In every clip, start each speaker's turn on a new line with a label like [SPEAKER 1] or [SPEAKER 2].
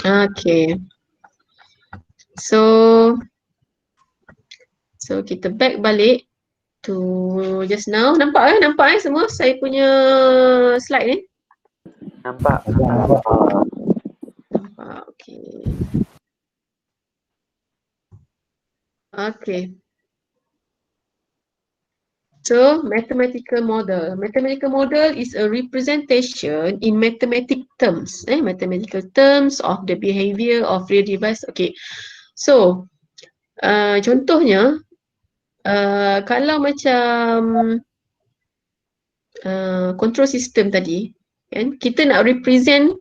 [SPEAKER 1] Okay. So kita back balik to just now. Nampak semua saya punya slide ni?
[SPEAKER 2] Nampak.
[SPEAKER 1] Nampak, okay. Okay. So, mathematical model. Mathematical model is a representation in mathematical terms of the behavior of real device. Okay. So, contohnya, kalau macam control system tadi, kan, kita nak represent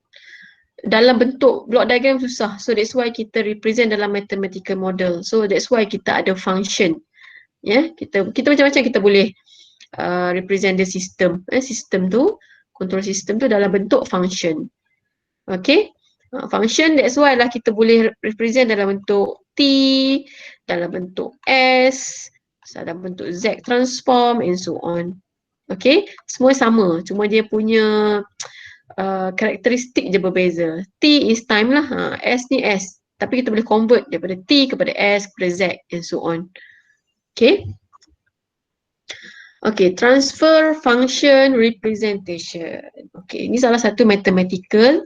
[SPEAKER 1] dalam bentuk block diagram susah. So, that's why kita represent dalam mathematical model. So, that's why kita ada function. Ya, kita macam-macam kita boleh represent the system. Sistem tu, control system tu dalam bentuk function. Okay, function, that's why lah kita boleh represent dalam bentuk T, dalam bentuk S, dalam bentuk Z transform and so on. Okay, semua sama, cuma dia punya karakteristik je berbeza. T is time lah, S ni S, tapi kita boleh convert daripada T kepada S kepada Z and so on. Okay. Okay, transfer function representation. Okay, ini salah satu mathematical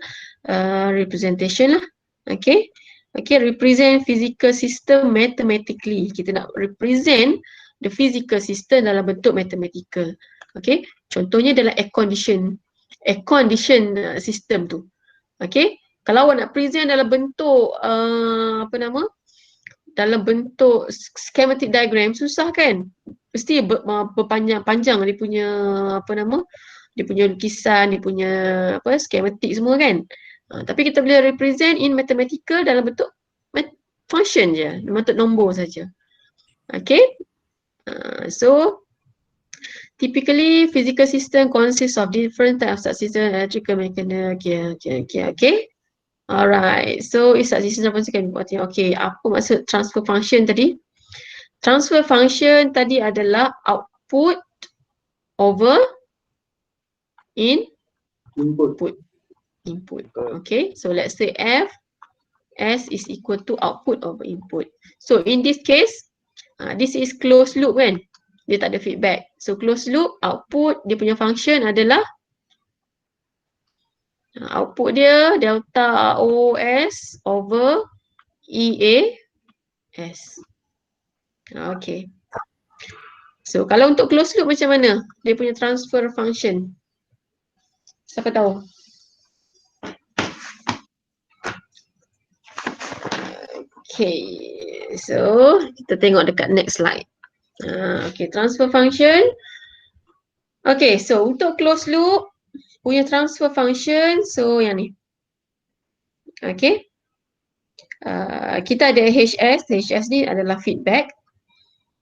[SPEAKER 1] representation lah. Okay. Okay, represent physical system mathematically. Kita nak represent the physical system dalam bentuk mathematical. Okay, contohnya dalam air condition system tu. Okay, kalau awak nak present dalam bentuk dalam bentuk schematic diagram susah kan? Mesti berpanjang dia punya dia punya lukisan, dia punya schematic semua kan. Tapi kita boleh represent in mathematical dalam bentuk function je, bentuk nombor saja. Okay. So typically physical system consists of different types of subsystem, electrical, mechanical. Okay. Alright, so is subsystem okay, apa maksud transfer function tadi? Transfer function tadi adalah output over input. Okay, so let's say F, S is equal to output over input. So in this case, this is closed loop kan? Dia tak ada feedback. So closed loop, output, dia punya function adalah output dia delta OS over EAS. Okay. So kalau untuk closed loop macam mana? Dia punya transfer function. Siapa tahu? Okay. So kita tengok dekat next slide. Okay, transfer function. Okay, so untuk closed loop punya transfer function, so yang ni. Okay. Kita ada HS ni adalah feedback.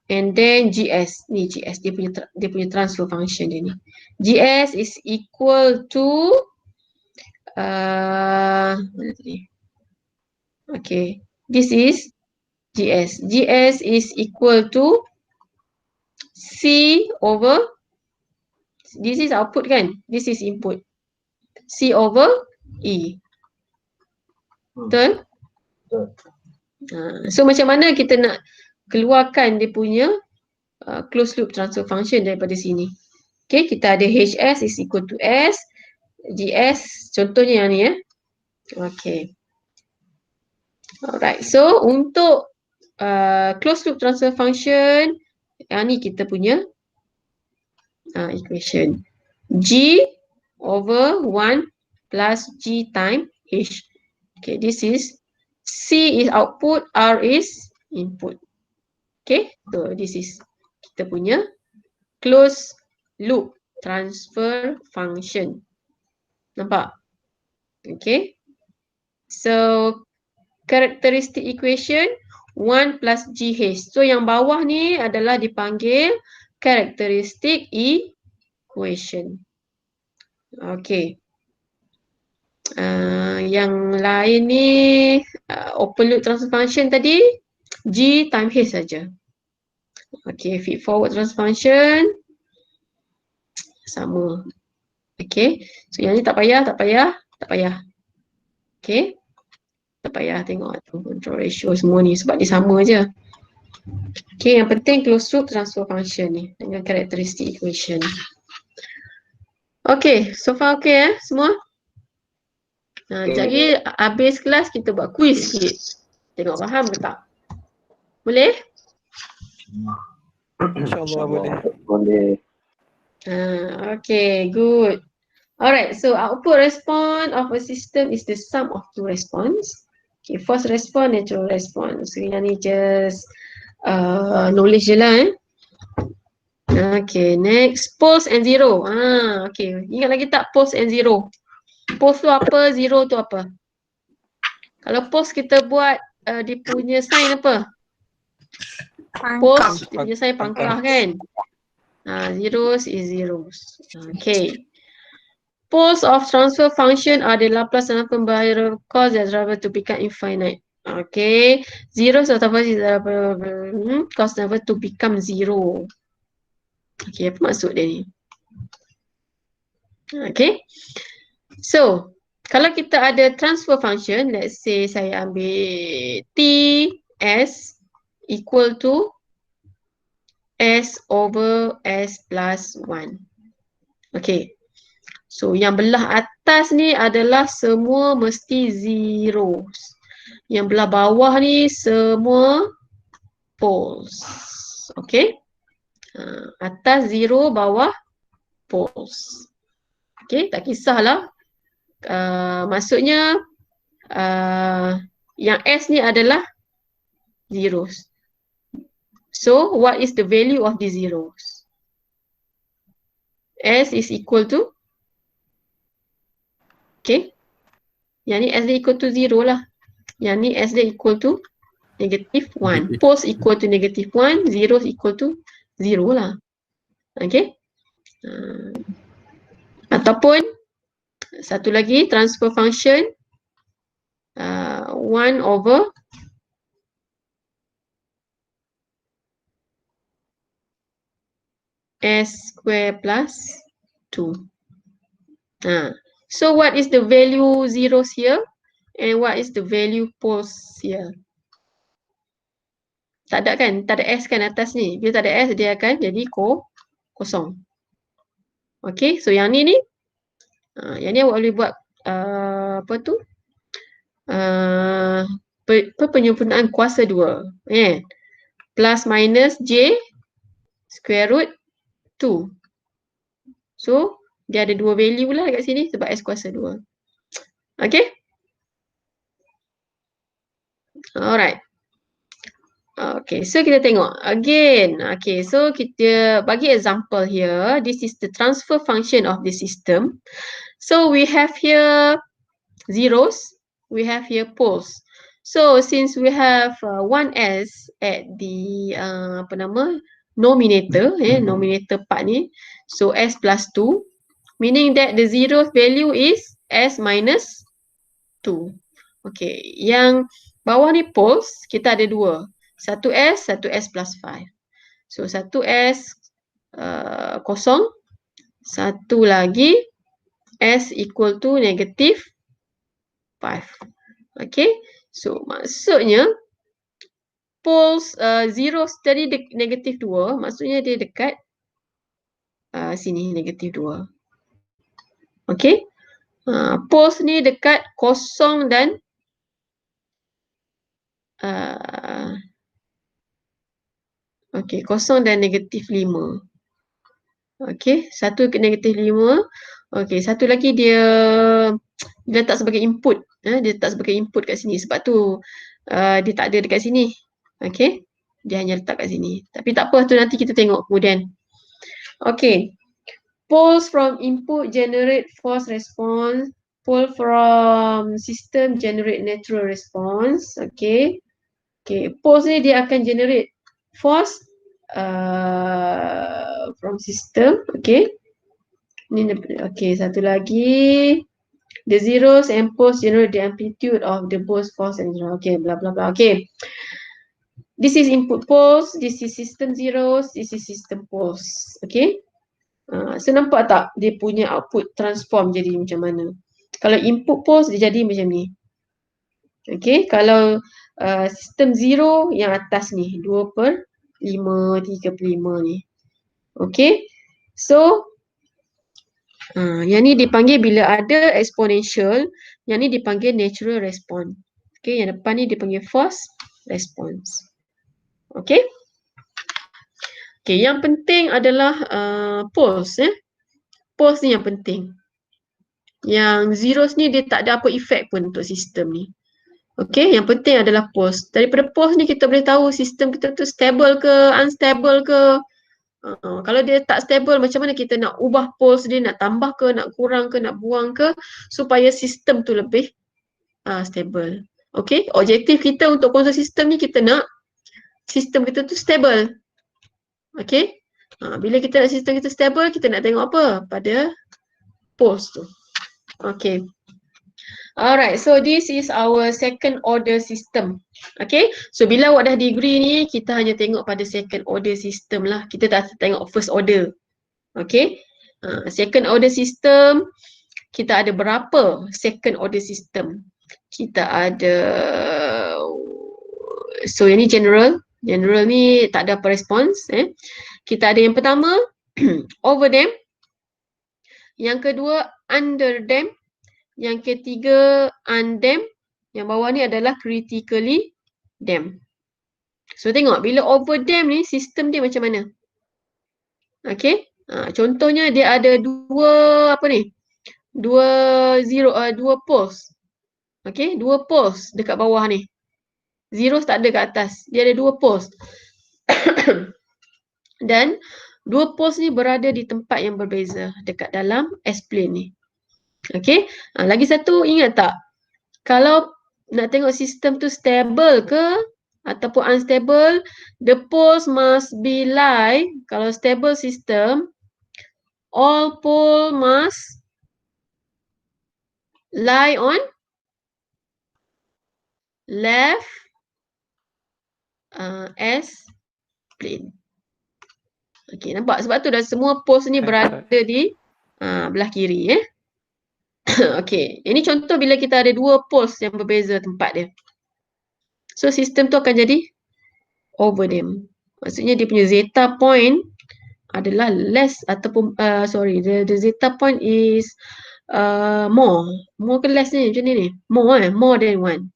[SPEAKER 1] And then GS, ni GS dia punya transfer function dia ni. GS is equal to mana tadi? Okay, this is GS. GS is equal to C over, this is output kan? This is input. C over E. Betul? So macam mana kita nak keluarkan dia punya closed loop transfer function daripada sini? Okay, kita ada HS is equal to S, GS, contohnya yang ni ya. Okay. Alright, so untuk closed loop transfer function, yang ni kita punya equation. G over 1 plus G time H. Okay, this is C is output, R is input. Okay, so this is kita punya closed loop transfer function. Nampak? Okay. So, characteristic equation 1 plus GH. So, yang bawah ni adalah dipanggil characteristic equation. Okay. Yang lain ni open loop transfer function tadi G time H saja. Okay, feed forward transfer function sama. Okay, so yang ni tak payah. Okay. Tak payah tengok tu control ratio semua ni sebab dia sama je. Okay, yang penting closed loop transfer function ni dengan characteristic equation. Okay, so far okay semua? Jadi habis kelas kita buat quiz sikit. Tengok faham ke tak? Boleh?
[SPEAKER 2] InsyaAllah boleh.
[SPEAKER 3] Boleh.
[SPEAKER 1] Okay, good. Alright, so output response of a system is the sum of two response. Okay, forced response, natural response. So yang ni just knowledge je lah Okay, next, pulse and zero. Okay, ingat lagi tak pulse and zero? Pulse tu apa, zero tu apa? Kalau pulse kita buat dia punya sign apa? Pulse, dia punya sign pangkah kan? Zeros is zeros. Okay. Poles of transfer function are the Laplace transform by cause the driver to become infinite. Okay. Zeros of transfer is cause driver to become zero. Okay, apa maksud dia ni? Okay. So, kalau kita ada transfer function, let's say saya ambil T S equal to S over S plus 1. Okay. So, yang belah atas ni adalah semua mesti zeros. Yang belah bawah ni semua poles. Okay. Atas zero, bawah poles. Okay, tak kisahlah. Maksudnya, yang S ni adalah zeros. So, what is the value of the zeros? S is equal to okay. Yang ni S dia equal to 0 lah. Yang ni S dia equal to negative 1. Poles equal to negative 1. Zeros equal to 0 lah. Okay. Ataupun satu lagi transfer function 1 over S square plus 2. So what is the value zeros here? And what is the value poles here? Tak ada kan? Tak ada S kan atas ni. Bila tak ada S, dia akan jadi kosong. Okay, so yang ni yang ni awak boleh buat apa tu? Penyempurnaan kuasa 2. Plus minus J square root 2. So, dia ada dua value lah kat sini sebab S kuasa 2. Okay? Alright. Okay, so kita tengok again. Okay, so kita bagi example here. This is the transfer function of the system. So we have here zeros. We have here poles. So since we have 1s at the nominator, nominator part ni. So s plus 2, meaning that the zeroth value is s minus 2. Okay, yang bawah ni poles kita ada dua. Satu S plus 5. So, satu S kosong. Satu lagi S equal to negative 5. Okay. So, maksudnya poles zero tadi negative 2. Maksudnya dia dekat sini negative 2. Okay. Poles ni dekat kosong dan okay, kosong dan negatif 5. Okay, satu ke negatif 5. Okay, satu lagi dia letak sebagai input. Dia letak sebagai input kat sini. Sebab tu dia tak ada dekat sini. Okay, dia hanya letak kat sini. Tapi tak apa, tu nanti kita tengok kemudian. Okay, poles from input generate force response. Pole from system generate natural response. Okay, poles ni dia akan generate force from system. Okay. Okay, satu lagi. The zeros and poles generate the amplitude of the both force and zero. Okay, blah blah blah. Okay. This is input poles. This is system zeros. This is system poles. Okay. So nampak tak dia punya output transform jadi macam mana? Kalau input poles dia jadi macam ni. Okay, kalau sistem 0 yang atas ni 2/5, 3/5 ni. Okay, so yang ni dipanggil bila ada exponential, yang ni dipanggil natural response. Okay, yang depan ni dipanggil forced response. Okay. Okay, yang penting adalah pulse. Pulse ni yang penting. Yang zeros ni dia tak ada apa efek pun untuk sistem ni. Okay, yang penting adalah pulse. Daripada pulse ni kita boleh tahu sistem kita tu stable ke, unstable ke. Kalau dia tak stable, macam mana kita nak ubah pulse dia, nak tambah ke, nak kurang ke, nak buang ke, supaya sistem tu lebih stable. Okay, objektif kita untuk konsol sistem ni, kita nak sistem kita tu stable. Okay, bila kita nak sistem kita stable, kita nak tengok apa? Pada pulse tu. Okay. Alright, so this is our second order system. Okay, so bila awak dah degree ni, kita hanya tengok pada second order system lah. Kita tak tengok first order. Okay, second order system, kita ada berapa second order system? Kita ada, so yang ni general. General ni tak ada apa response. Kita ada yang pertama, over dam. Yang kedua, under dam. Yang ketiga, undamp. Yang bawah ni adalah critically damp. So tengok, bila over dam ni, sistem dia macam mana? Okay, contohnya dia ada dua poles. Okay, dua poles dekat bawah ni. Zeros tak ada kat atas, dia ada dua poles. Dan dua poles ni berada di tempat yang berbeza dekat dalam S-plane ni. Okay, lagi satu, ingat tak? Kalau nak tengok sistem tu stable ke ataupun unstable, the poles must be lie. Kalau stable system, all pole must lie on left S plane. Okay, nampak? Sebab tu dah semua poles ni berada di belah kiri. Okay, ini contoh bila kita ada dua poles yang berbeza tempat dia. So, sistem tu akan jadi over dam. Maksudnya dia punya zeta point adalah less ataupun the zeta point is more ke less ni macam ni more than one.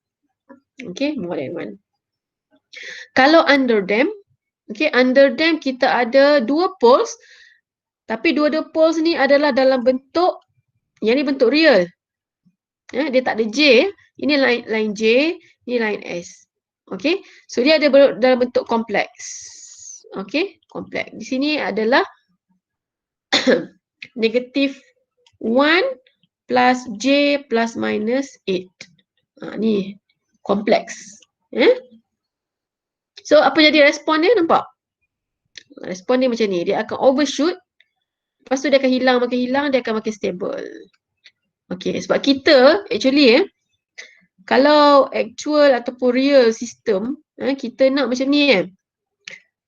[SPEAKER 1] Okay, more than one. Kalau under dam, okay, under dam kita ada dua poles, tapi dua-dua poles ni adalah dalam bentuk, yang ni bentuk real. Dia tak ada J, ini line J, ini line S. Okay, so dia ada dalam bentuk kompleks. Okay, kompleks. Di sini adalah negative 1 plus J plus minus 8. Ni kompleks. So, apa jadi respon dia? Nampak? Respon dia macam ni. Dia akan overshoot. Lepas tu dia akan hilang, makin hilang, dia akan makin stable. Okay, sebab kita actually kalau actual ataupun real system, kita nak macam ni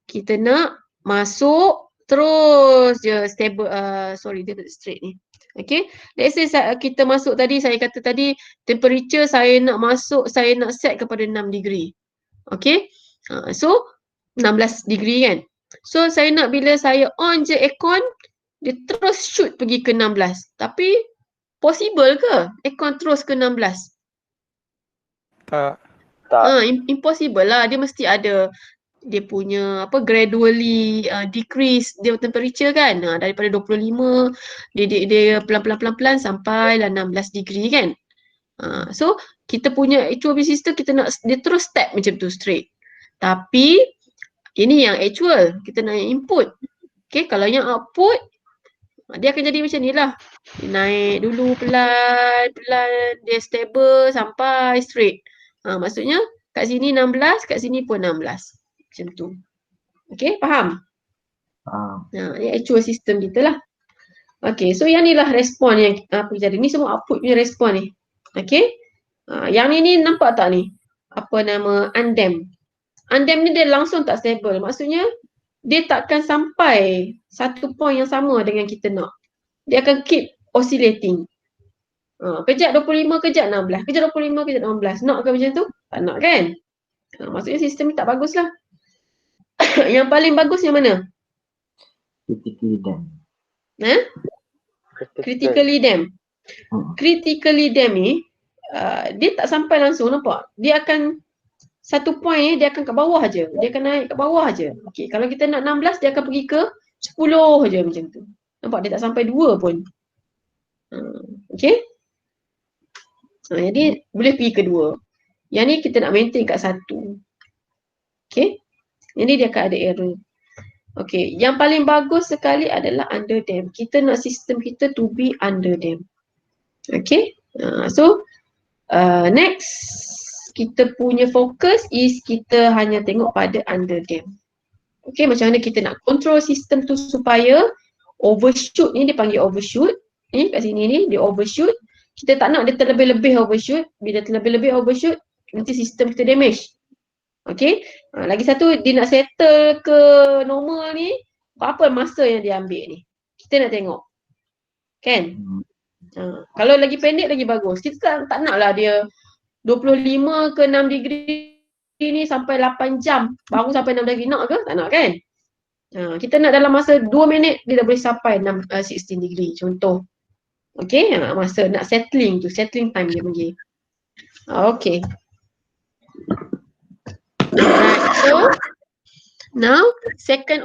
[SPEAKER 1] kita nak masuk terus je stable, dia straight ni. Okay, let's say kita masuk tadi, saya kata tadi temperature saya nak masuk, saya nak set kepada 6 degree. Okay, so 16 degree kan. So saya nak bila saya on je aircon, dia terus shoot pergi ke 16. Tapi possible ke aircon terus ke 16?
[SPEAKER 2] Tak.
[SPEAKER 1] Impossible lah. Dia mesti ada dia punya gradually decrease dia temperature kan. Daripada 25 dia pelan-pelan sampai lah 16 degree kan. So kita punya actual system, kita nak dia terus step macam tu straight. Tapi ini yang actual, kita nak input. Okay, kalau yang output dia akan jadi macam ni lah. Dia naik dulu pelan-pelan, dia stable sampai straight. Maksudnya kat sini 16, kat sini pun 16. Macam tu. Okay, faham? Ini actual system kita lah. Okay, so yang ni lah respon yang apa jadi. Ni semua output punya respon ni. Okay. Yang ni nampak tak ni? Apa nama? Undamp. Undamp ni dia langsung tak stable. Maksudnya dia takkan sampai satu point yang sama dengan kita nak. Dia akan keep oscillating. Kejap 25, kejap 16. Kejap 25, kejap 16. Nak ke macam tu? Tak nak kan? Maksudnya sistem ni tak bagus lah. Yang paling bagus yang mana?
[SPEAKER 2] Critically damp.
[SPEAKER 1] Critically damp. Critically damp ni, dia tak sampai langsung, nampak? Dia akan, satu point ni, dia akan kat bawah je. Dia akan naik kat bawah je. Okay, kalau kita nak 16, dia akan pergi ke 10 je macam tu. Nampak? Dia tak sampai 2 pun. Okay? Jadi, boleh pergi ke 2. Yang ni kita nak maintain kat 1. Okay? Jadi dia akan ada error. Okay, yang paling bagus sekali adalah under dam. Kita nak sistem kita to be under dam. Okay, so next kita punya fokus is kita hanya tengok pada under dam. Okay, macam mana kita nak control sistem tu supaya overshoot ni, dia panggil overshoot. Ni kat sini ni dia overshoot. Kita tak nak dia terlebih-lebih overshoot. Bila terlebih-lebih overshoot, nanti sistem kita damage. Okay, lagi satu dia nak settle ke normal ni, berapa masa yang dia ambil ni, kita nak tengok kan. Kalau lagi pendek lagi bagus. Kita tak nak lah dia 25 ke 6 degree ni sampai 8 jam baru sampai 6 degree, nak ke? Tak nak kan. Kita nak dalam masa 2 minit dia dah boleh sampai 16 degree contoh. Okay, masa nak settling tu, settling time dia panggil. Okay. Alright, so now second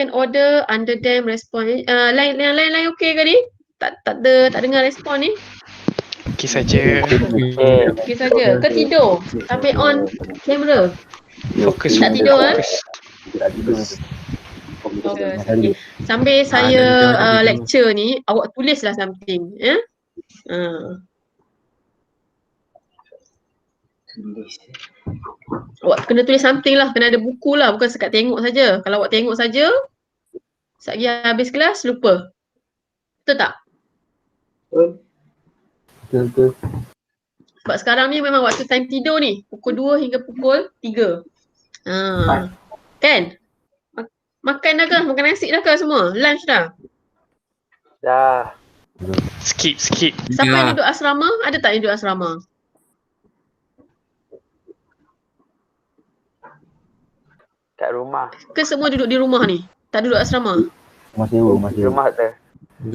[SPEAKER 1] order under dam response. Lain okey ke ni? Tak dengar respon ni.
[SPEAKER 3] Okey saja.
[SPEAKER 1] Okey saja. Ke tidur? Sampai on kamera.
[SPEAKER 3] Fokus.
[SPEAKER 1] Tak tidur Okay. Sambil saya lecture ni, awak tulislah something, ya. Awak kena tulis something lah, kena ada buku lah, bukan sekat tengok saja. Kalau awak tengok saja, sekejap lagi habis kelas, lupa. Betul tak?
[SPEAKER 2] Betul.
[SPEAKER 1] Sebab sekarang ni memang waktu time tidur ni, pukul 2 hingga pukul 3. Kan? Makan dah ke? Makan nasi dah ke semua? Lunch dah?
[SPEAKER 4] Dah.
[SPEAKER 3] Skip.
[SPEAKER 1] Siapa yang duduk asrama? Ada tak yang duduk asrama?
[SPEAKER 4] Kat rumah.
[SPEAKER 1] Ke semua duduk di rumah ni? Tak duduk asrama?
[SPEAKER 2] Masih
[SPEAKER 4] Rumah tu.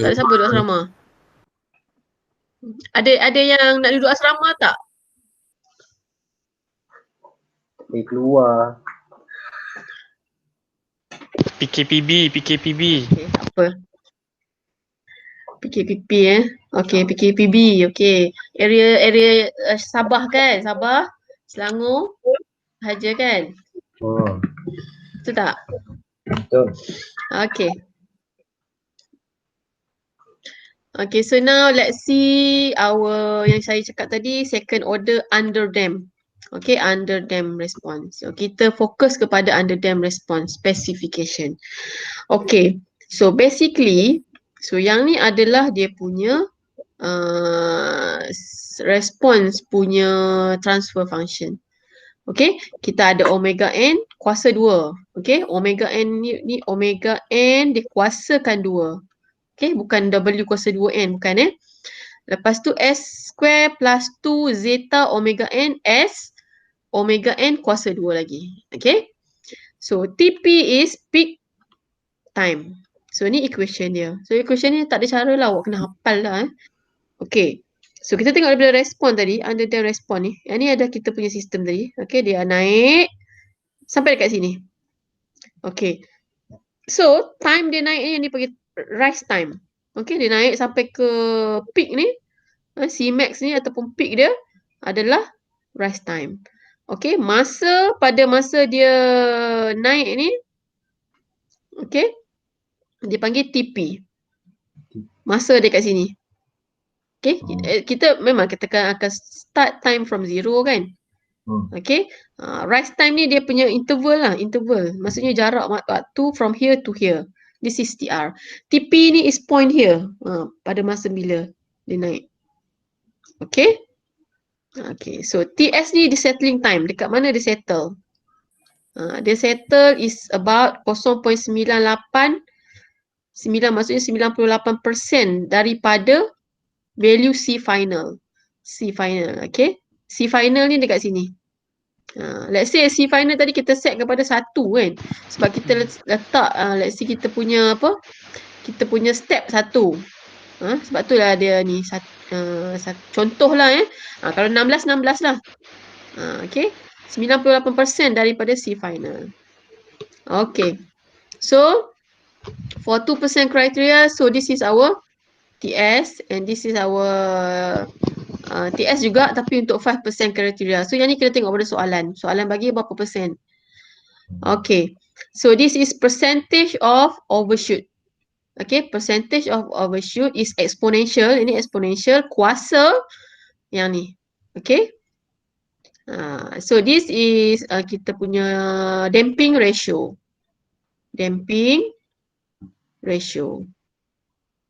[SPEAKER 1] Tak ada siapa duduk asrama? Ada yang nak duduk asrama tak?
[SPEAKER 2] keluar.
[SPEAKER 3] PKPB.
[SPEAKER 1] Okay, tak apa. PKPP Okay, PKPB. Okay. Area Sabah kan? Sabah, Selangor, Sahaja kan? Betul tak?
[SPEAKER 2] Betul.
[SPEAKER 1] Okay. Okay, so now let's see yang saya cakap tadi, second order under dam. Okay, under dam response. So, kita fokus kepada under dam response specification. Okay, so basically, yang ni adalah dia punya response punya transfer function. Okay, kita ada omega n kuasa 2. Okay, omega n ni omega n dikuasakan 2. Okay, bukan W kuasa 2n, bukan Lepas tu S square plus 2 zeta omega n S omega n kuasa 2 lagi. Okay, so TP is peak time. So ni equation dia. So equation ni tak ada cara lah, awak kena hafal lah Okay, so kita tengok daripada respon tadi, under dam respon ni. Yang ni ada kita punya sistem tadi. Okay, dia naik sampai dekat sini. Okay, so time dia naik ni, yang ni panggil rise time. Okay, dia naik sampai ke peak ni. Cmax ni ataupun peak dia adalah rise time. Okay, pada masa dia naik ni, okay, dia panggil TP. Masa dia kat sini. Okay, kita memang kita akan start time from 0 kan. Okay, rise time ni dia punya interval. Maksudnya jarak waktu from here to here. This is TR. TP ni is point here. Pada masa bila dia naik. Okay. Okay, so TS ni di settling time. Dekat mana dia settle? Dia settle is about 0.98. 9 maksudnya 98% daripada value C final. C final, okay? C final ni dekat sini. Let's say C final tadi kita set kepada 1 kan. Sebab kita letak, let's say kita punya apa? Kita punya step 1. Sebab tu lah dia ni, contoh lah kalau 16, 16 lah. Okay. 98% daripada C final. Okay. So, for 2% criteria, so this is our TS and this is our TS juga tapi untuk 5% kriteria. So yang ni kita tengok pada soalan. Soalan bagi berapa persen. Okay. So this is percentage of overshoot. Okay, percentage of overshoot is exponential. Ini exponential kuasa yang ni. Okay. So this is kita punya damping ratio. Damping ratio.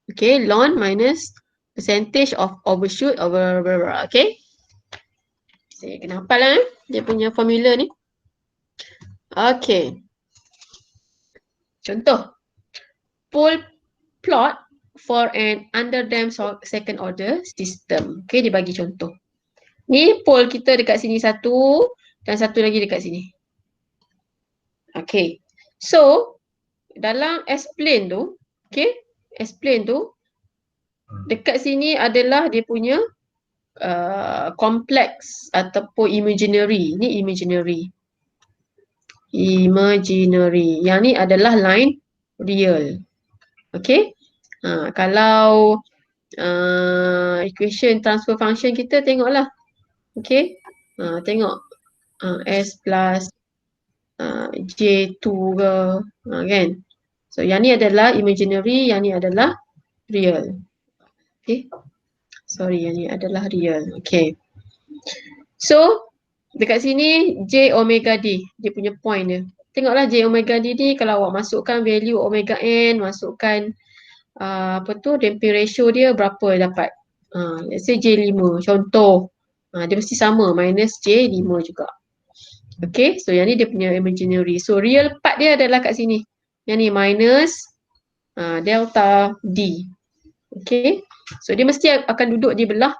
[SPEAKER 1] Okay, ln minus percentage of overshoot over, okay. Saya kena hafal lah dia punya formula ni. Okay. Contoh. Pole plot for an underdamped second order system. Okay, dia bagi contoh. Ni pole kita dekat sini satu dan satu lagi dekat sini. Okay. So, dalam S-plane tu, okay, S-plane tu, dekat sini adalah dia punya kompleks ataupun imaginary. Ni imaginary. Imaginary. Yang ni adalah line real. Okay. Kalau equation transfer function kita tengoklah. Okay. Tengok. S plus J2 ke. Kan. So yang ni adalah imaginary. Yang ni adalah real. Okay. Sorry, yang ni adalah real. Okay. So, dekat sini J omega D. Dia punya point dia. Tengoklah J omega D ni kalau awak masukkan value omega N, masukkan damping ratio dia berapa dapat. Let's say J5. Contoh. Dia mesti sama. Minus J5 juga. Okay. So, yang ni dia punya imaginary. So, real part dia adalah kat sini. Yang ni minus delta D. Okay. So, dia mesti akan duduk di belah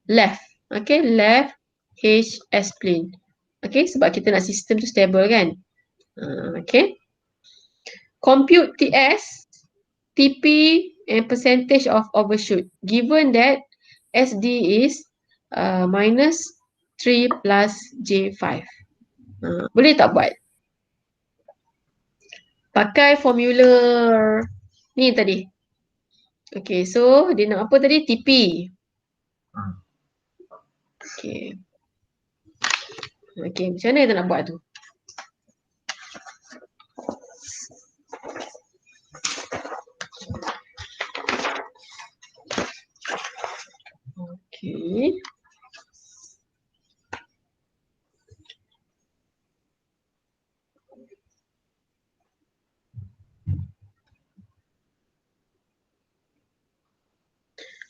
[SPEAKER 1] left. Okay. Left H S-plane. Okay. Sebab kita nak sistem tu stable kan. Okay. Compute TS, TP and percentage of overshoot. Given that SD is minus 3 plus J5. Boleh tak buat? Pakai formula ni tadi. Okay, so dia nak apa tadi? TP. Okay. Okay, macam mana kita nak buat tu? Okay.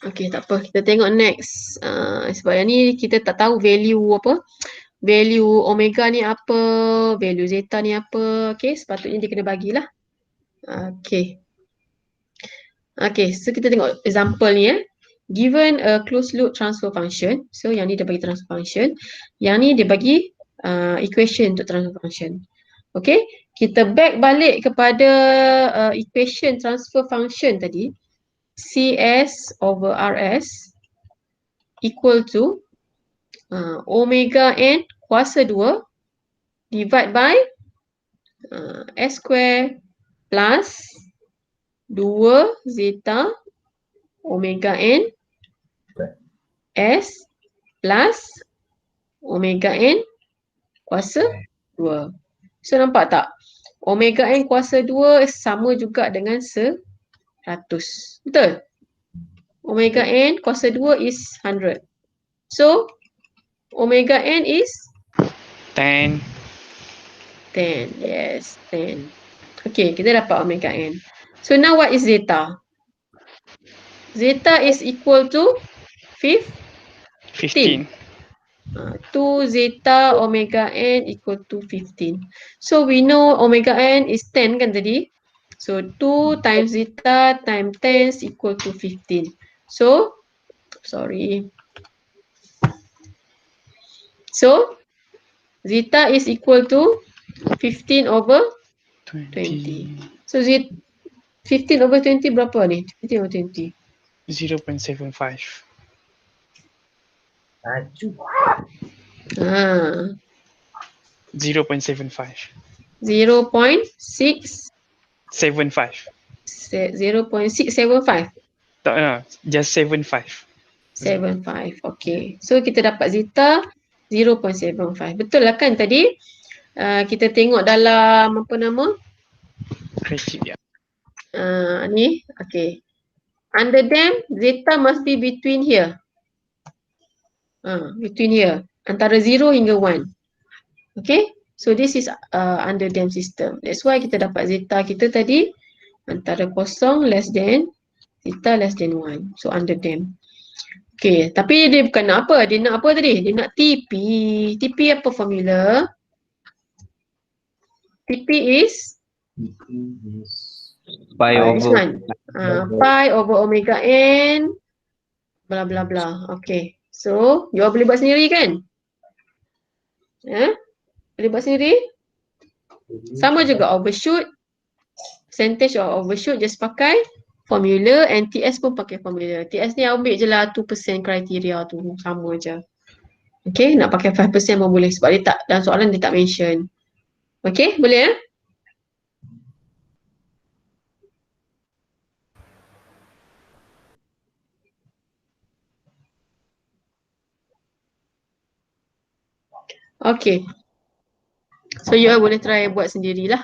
[SPEAKER 1] Okay, tak apa. Kita tengok next. Sebab yang ni kita tak tahu value apa. Value omega ni apa. Value zeta ni apa. Okay, sepatutnya dia kena bagilah. Okay. Okay, so kita tengok example ni Given a closed loop transfer function. So, yang ni dia bagi transfer function. Yang ni dia bagi equation untuk transfer function. Okay, kita back balik kepada equation transfer function tadi. CS over RS equal to omega N kuasa 2 divide by S square plus 2 zeta omega N S plus omega N kuasa 2. So nampak tak? Omega N kuasa 2 sama juga dengan 100. Betul? Omega N kuasa 2 is 100. So, omega N is
[SPEAKER 3] 10.
[SPEAKER 1] 10. Yes, 10. Okay, kita dapat omega N. So, now what is zeta? Zeta is equal to
[SPEAKER 3] 15.
[SPEAKER 1] 2 zeta omega N equal to 15. So, we know omega N is 10 kan tadi? So, 2 times zeta times 10 is equal to 15. So, sorry. So zeta is equal to 15 over 20.
[SPEAKER 3] 20.
[SPEAKER 1] So 15 over 20 berapa ni? 15 over 20.
[SPEAKER 3] 0.75.
[SPEAKER 2] Laju.
[SPEAKER 1] Ah,
[SPEAKER 3] 0.75.
[SPEAKER 1] 0.6
[SPEAKER 3] 75.
[SPEAKER 1] 0.675.
[SPEAKER 3] Tak, just 75.
[SPEAKER 1] 75. Okay. So kita dapat zeta 0.75. Betul lah kan tadi? Kita tengok dalam apa nama?
[SPEAKER 3] Criteria.
[SPEAKER 1] Ni. Okay. Under them, zeta must be between here. Between here. Antara 0 hingga 1. Okay. So this is under them system. That's why kita dapat zeta kita tadi antara 0 less than zeta less than 1. So under them. Okay, tapi dia bukan nak apa? Dia nak apa tadi? Dia nak TP. TP apa formula? TP is
[SPEAKER 2] Pi
[SPEAKER 1] this
[SPEAKER 2] over.
[SPEAKER 1] one. Pi over omega n bla bla bla. Okay. So, you boleh buat sendiri kan? Boleh buat sendiri? Sama juga overshoot. Percentage of overshoot just pakai formula and TS pun pakai formula. TS ni ambil je lah 2% kriteria tu. Sama je. Okay, nak pakai 5% pun boleh sebab dia tak, dalam soalan dia tak mention. Okay, boleh Okay. So you all boleh try buat sendirilah.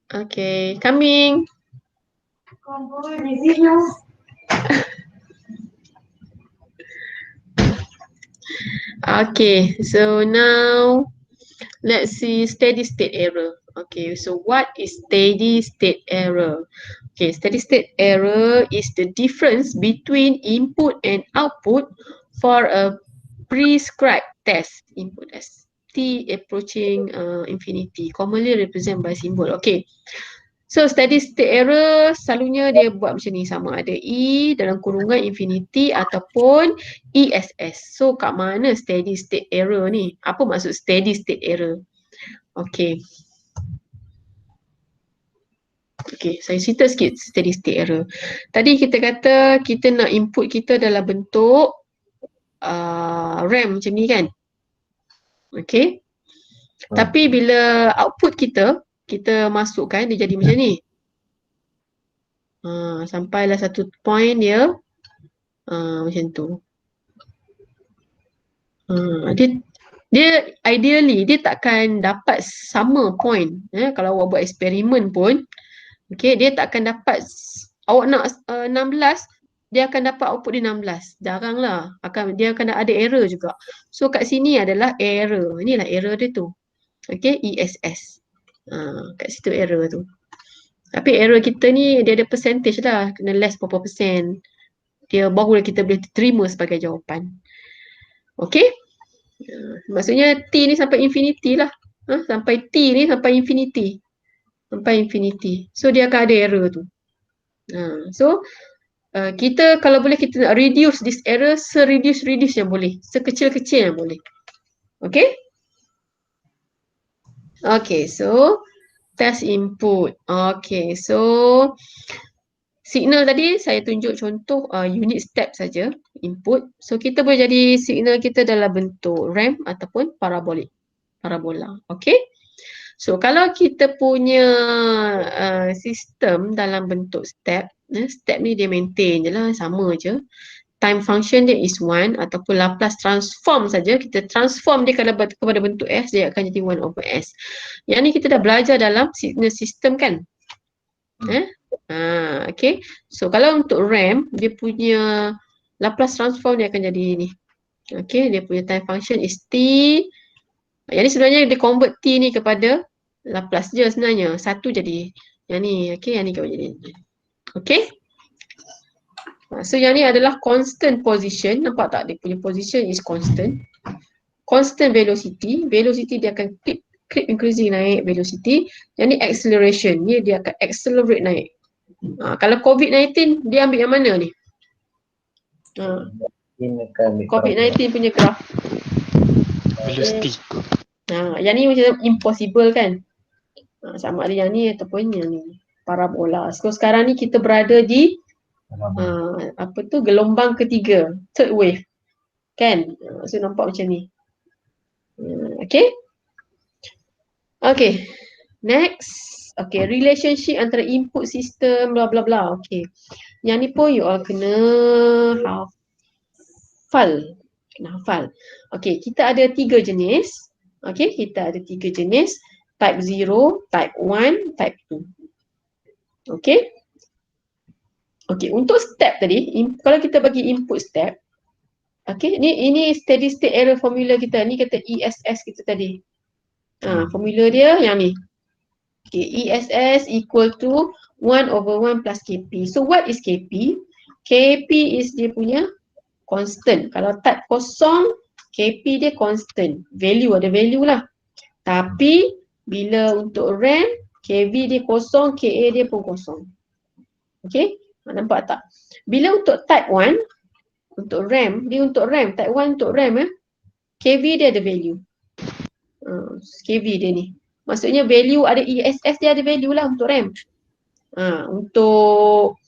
[SPEAKER 1] Okay, coming. Okay, so now let's see steady state error. Okay, so what is steady state error? Okay, steady state error is the difference between input and output for a prescribed test. Input as t approaching infinity, commonly represented by symbol. Okay, so steady state error selalunya dia buat macam ni, sama ada E dalam kurungan infinity ataupun ESS. So kat mana steady state error ni? Apa maksud steady state error? Okay. Okay, saya cerita sikit steady state error. Tadi kita kata kita nak input kita dalam bentuk RAM macam ni kan? Okay. Tapi bila output kita masukkan dia jadi macam ni. Sampailah satu point dia macam tu. Dia ideally dia takkan dapat sama point. Kalau awak buat eksperimen pun, okay, dia takkan dapat, awak nak 16, dia akan dapat output dia 16. Jarang lah. Dia akan ada error juga. So kat sini adalah error. Inilah error dia tu. Okay, ESS. Kat situ error tu. Tapi error kita ni dia ada percentage lah. Kena less berapa persen. Dia barulah kita boleh terima sebagai jawapan. Okay. Maksudnya T ni sampai infinity lah. Sampai T ni sampai infinity. Sampai infinity. So dia akan ada error tu. So kita kalau boleh kita nak reduce this error se-reduce yang boleh. Sekecil-kecil yang boleh. Okay. Okay, so test input. Okay, so signal tadi saya tunjuk contoh unit step saja input. So kita boleh jadi signal kita dalam bentuk ramp ataupun parabola. Okay. So kalau kita punya sistem dalam bentuk step, step ni dia maintain je lah, sama je. Time function dia is 1 ataupun Laplace transform saja. Kita transform dia kepada bentuk S, dia akan jadi 1 over S. Yang ni kita dah belajar dalam signal system kan? Okay. So kalau untuk ramp, dia punya Laplace transform dia akan jadi ni. Okay, dia punya time function is T. Yang ni sebenarnya dia convert T ni kepada Laplace je sebenarnya. Satu jadi yang ni. Okay, yang ni kau jadi. Okay. So yang ni adalah constant position. Nampak tak? Dia punya position is constant. Constant velocity. Velocity dia akan keep increasing naik velocity. Yang ni acceleration. Dia akan accelerate naik. Kalau COVID-19 dia ambil yang mana ni?
[SPEAKER 2] Ini akan ambil
[SPEAKER 1] COVID-19 punya graf.
[SPEAKER 3] Velocity.
[SPEAKER 1] Yang ni macam impossible kan. Sama ada yang ni ataupun yang ni. Parabola. So sekarang ni kita berada di gelombang ketiga, third wave. Kan? So nampak macam ni. Okay. Okay. Next. Okay, relationship antara input system bla bla bla. Okay. Yang ni pun you all kena hafal. Okay, kita ada 3 jenis. Okay, kita ada 3 jenis. Type 0, type 1, type 2. Okay. Okay, untuk step tadi, kalau kita bagi input step, okay, ini steady state error formula kita. Ni kata ESS kita tadi. Formula dia yang ni. Okay, ESS equal to 1/1 plus KP. So what is KP? KP is dia punya constant. Kalau type kosong, KP dia constant. Value, ada value lah. Tapi bila untuk RAM, KV dia kosong, KA dia pun kosong. Okay, nampak tak? Bila untuk type 1, untuk RAM, type 1 untuk RAM, KV dia ada value. KV dia ni. Maksudnya value ada ESS dia ada value lah untuk RAM. Untuk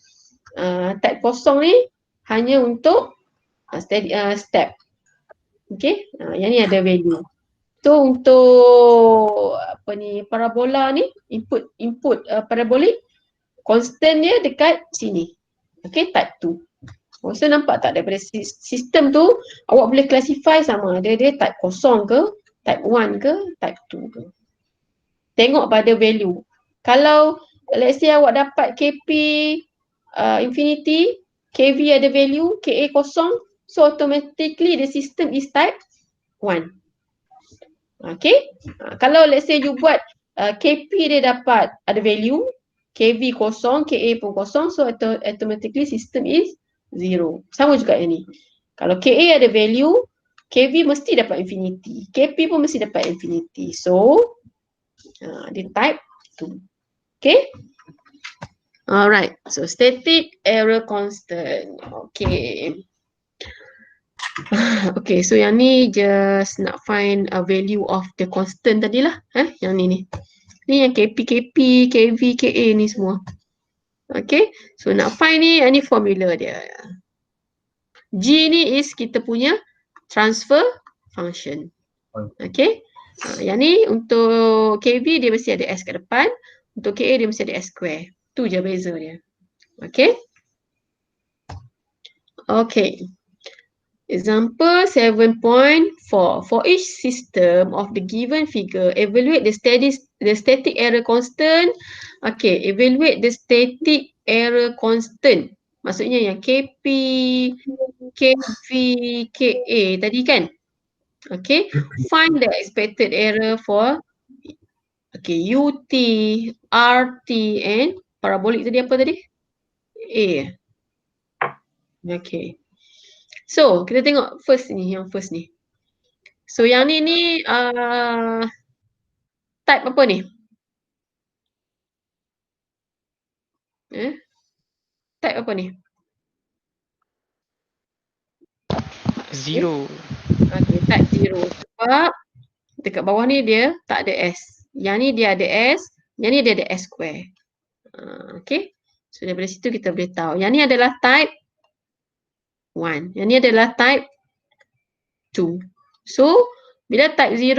[SPEAKER 1] type kosong ni hanya untuk step. Okay, yang ni ada value. So untuk parabola ni, input parabolik, constant dia dekat sini. Okay, type 2. So nampak tak daripada sistem tu, awak boleh classify sama ada dia type kosong ke, type 1 ke, type 2 ke. Tengok pada value. Kalau let's say awak dapat KP infinity, KV ada value, KA kosong, so automatically the system is type 1. Okay. Kalau let's say you buat KP dia dapat ada value, KV kosong, KA pun kosong, so automatically system is 0. Sama juga yang ni. Kalau KA ada value, KV mesti dapat infinity, KP pun mesti dapat infinity. So dia type 2. Okay. Alright. So static error constant. Okay. Okay, so yang ni just nak find a value of the constant tadilah. Yang ni. Ni yang KP, KV, KA ni semua. Okay, so nak find ni formula dia. G ni is kita punya transfer function. Okay. Yang ni untuk KV dia mesti ada S kat depan. Untuk KA dia mesti ada S square. Tu je beza dia. Okay. Okay. Example 7.4. For each system of the given figure, evaluate the static error constant. Okay, evaluate the static error constant. Maksudnya yang KP, KV, KA tadi kan? Okay, find the expected error for UT, RT and parabolik tadi apa tadi? A. Okay. So, kita tengok yang first ni. So, yang ni type apa ni? Type apa ni?
[SPEAKER 3] 0.
[SPEAKER 1] Okay, type 0. Sebab dekat bawah ni dia tak ada S. Yang ni dia ada S, yang ni dia ada S square. Okay. So, daripada situ kita boleh tahu. Yang ni adalah type 1. Yang ni adalah type 2. So, bila type 0,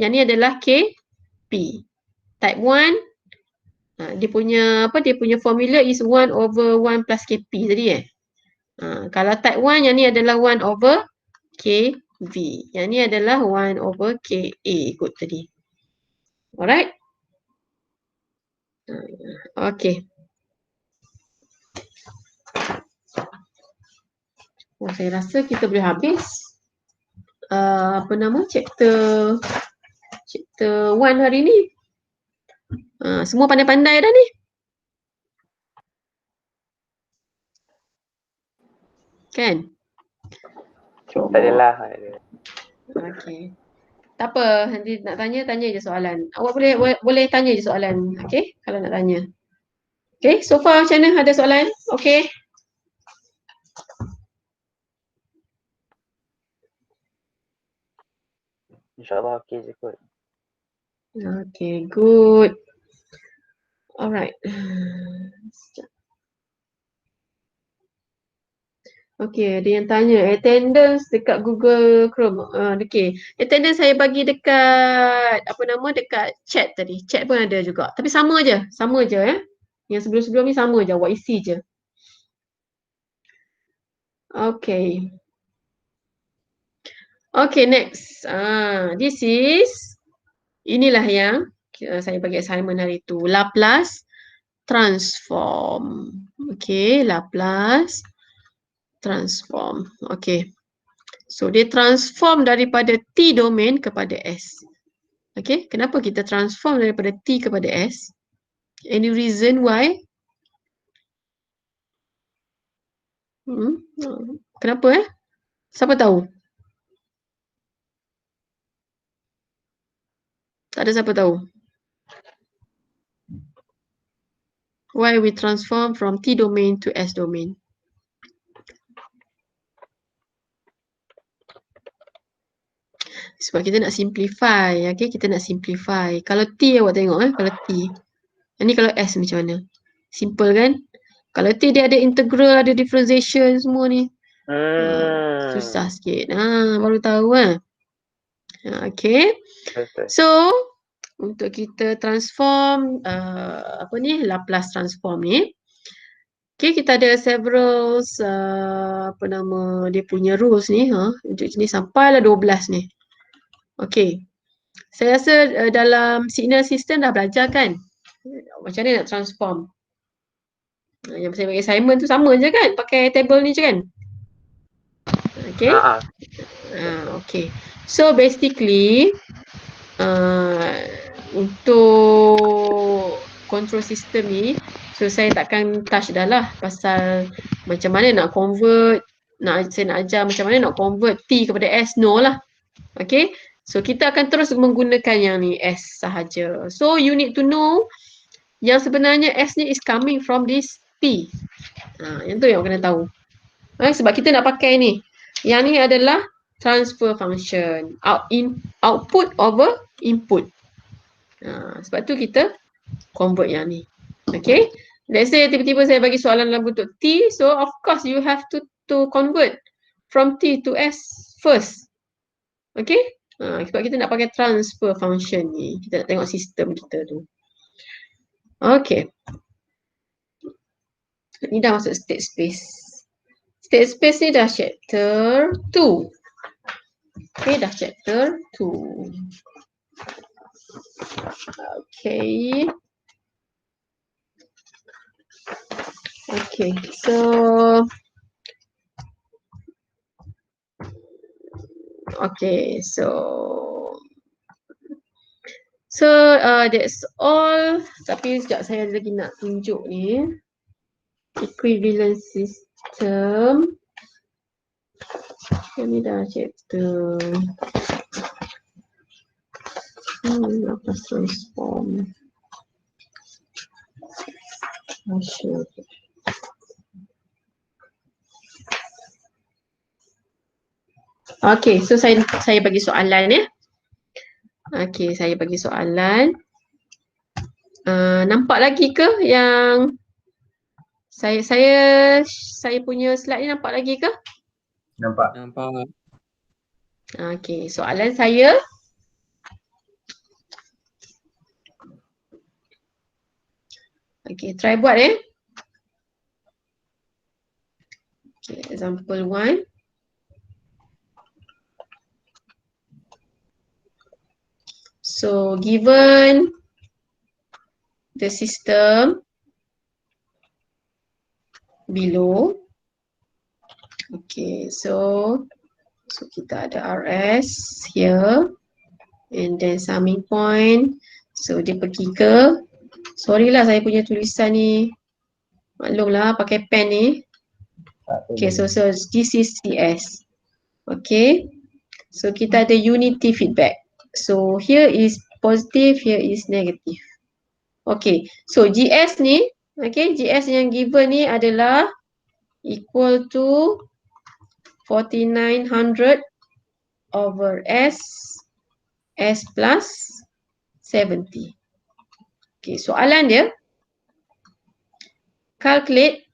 [SPEAKER 1] yang ni adalah KP. Type 1, dia punya formula is 1/1 plus KP tadi kalau type 1, yang ni adalah 1/KV. Yang ni adalah 1/KA kot tadi. Alright? Okay. Saya rasa kita boleh habis chapter 1 hari ni. Semua pandai-pandai dah ni. Kan?
[SPEAKER 4] Tak adalah.
[SPEAKER 1] Okay. Tak apa, nanti nak tanya je soalan. Awak boleh tanya je soalan, okay? Kalau nak tanya. Okay, so far macam mana? Ada soalan? Okay.
[SPEAKER 4] InsyaAllah okey je kot.
[SPEAKER 1] Okay, good. Alright. Sekejap. Okay, ada yang tanya attendance dekat Google Chrome. Okay, attendance saya bagi dekat dekat chat tadi. Chat pun ada juga. Tapi sama je ya. Yang sebelum-sebelum ni sama je, awak isi je. Okay. Okay, next. Inilah yang saya bagi assignment hari tu. Laplace transform. Okay, Laplace transform. Okay. So, dia transform daripada T domain kepada S. Okay, kenapa kita transform daripada T kepada S? Any reason why? Kenapa Siapa tahu? Tak ada siapa tahu. Why we transform from T domain to S domain? Sebab kita nak simplify, okay? Kita nak simplify. Kalau T awak tengok kalau T. Ini kalau S macam mana? Simple kan? Kalau T dia ada integral, ada differentiation semua ni. Susah sikit. Baru tahu okay. So, untuk kita transform Laplace transform ni. Okay, kita ada several dia punya rules ni untuk jenis sampailah 12 ni. Okay. Saya rasa dalam signal system dah belajar kan? Macam mana nak transform? Yang saya bagi assignment tu sama je kan? Pakai table ni je kan? Okay. Okay. So basically untuk control system ni, so saya takkan touch dah lah pasal macam mana nak convert, saya nak ajar macam mana nak convert T kepada S, no lah. Okay. So kita akan terus menggunakan yang ni S sahaja. So you need to know yang sebenarnya S ni is coming from this T. Yang tu yang kena tahu. Sebab kita nak pakai ni. Yang ni adalah transfer function. Output over input. Sebab tu kita convert yang ni. Okay. Let's say tiba-tiba saya bagi soalan dalam bentuk T. So of course you have to convert from T to S first. Okay. Sebab kita nak pakai transfer function ni. Kita nak tengok sistem kita tu. Okay. Ni dah masuk state space. State space ni dah chapter 2. Okay, dah chapter 2. Okay. Okay, so that's all. Tapi sekejap saya lagi nak tunjuk ni. Equivalent system. Ini dah chapter Laplace transform. Okay, so saya bagi soalan ya. Okay, saya bagi soalan. Nampak lagi ke yang saya punya slide ni nampak lagi ke?
[SPEAKER 2] Nampak.
[SPEAKER 1] Okay, soalan saya. Okay, try buat Okay, example 1. So, given the system below. Okay, so kita ada RS here and then summing point. So dia pergi ke, sorry lah saya punya tulisan ni, maklumlah pakai pen ni. Okay, so this is CS. Okay, so kita ada unity feedback. So here is positive, here is negative. Okay, so GS ni, okay, GS yang given ni adalah equal to 4900 over S S plus 70. Okay, soalan dia, calculate